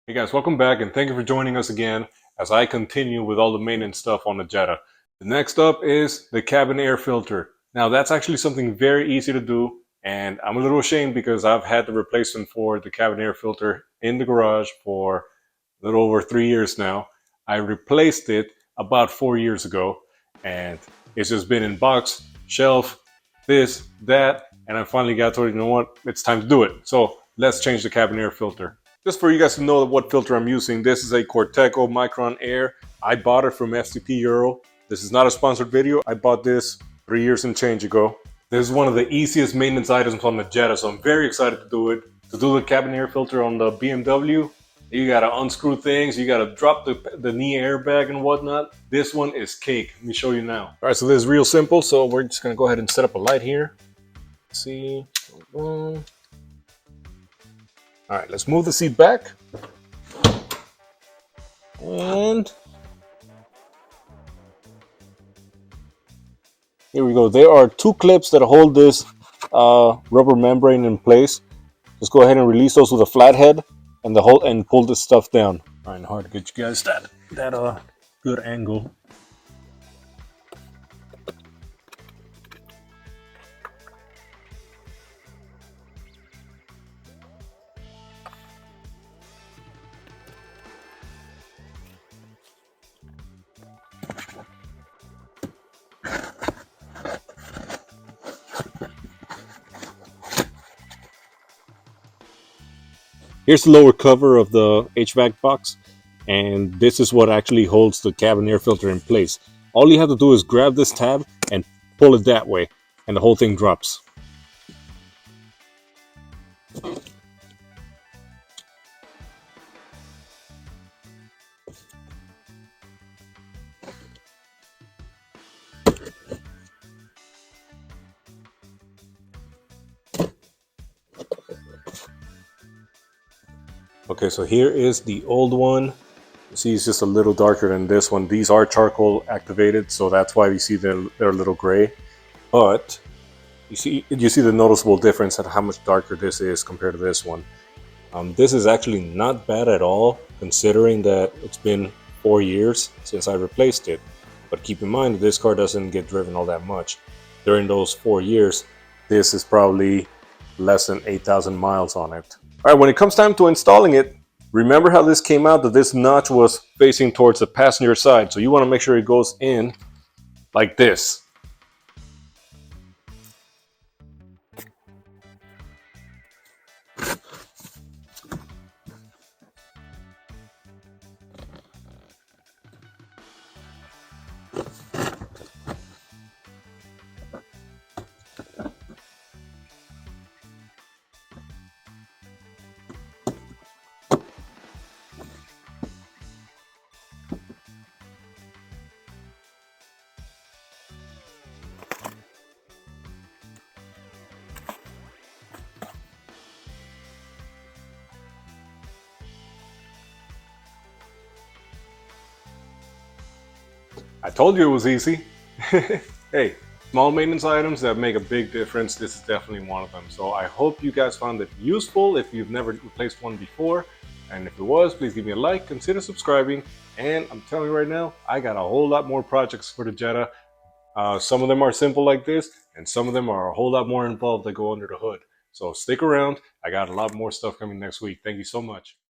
Hey guys, welcome back and thank you for joining us again as I continue with all the maintenance stuff on the Jetta. The next up is the cabin air filter. Now that's actually something very easy to do, and I'm a little ashamed because I've had the replacement for the cabin air filter in the garage for a little over 3 years now. I replaced it about 4 years ago, and it's just been in box, shelf, this, that, and I finally got told, you know what, it's time to do it. So let's change the cabin air filter. Just for you guys to know what filter I'm using, this is a Corteco Micron Air. I bought it from FTP Euro. This is not a sponsored video. I bought this 3 years and change ago. This is one of the easiest maintenance items on the Jetta, so I'm very excited to do it. To do the cabin air filter on the BMW, you gotta unscrew things, you gotta drop the knee airbag and whatnot. This one is cake. Let me show you now. All right, so this is real simple. So we're just gonna go ahead and set up a light here. Let's see. All right, let's move the seat back. And here we go. There are two clips that hold this rubber membrane in place. Just go ahead and release those with a flathead and pull this stuff down. Trying hard to get you guys that good angle. Here's the lower cover of the HVAC box, and this is what actually holds the cabin air filter in place. All you have to do is grab this tab and pull it that way, and the whole thing drops. Okay, so here is the old one. You see it's just a little darker than this one. These are charcoal activated, so that's why you see they're a little gray. But you see the noticeable difference at how much darker this is compared to this one. This is actually not bad at all, considering that it's been 4 years since I replaced it. But keep in mind, this car doesn't get driven all that much. During those 4 years, this is probably less than 8,000 miles on it. All right, when it comes time to installing it, remember how this came out, that this notch was facing towards the passenger side. So you want to make sure it goes in like this. I told you it was easy. Hey, small maintenance items that make a big difference. This is definitely one of them. So I hope you guys found it useful if you've never replaced one before. And if it was, please give me a like, consider subscribing. And I'm telling you right now, I got a whole lot more projects for the Jetta. Some of them are simple like this, and some of them are a whole lot more involved that go under the hood. So stick around. I got a lot more stuff coming next week. Thank you so much.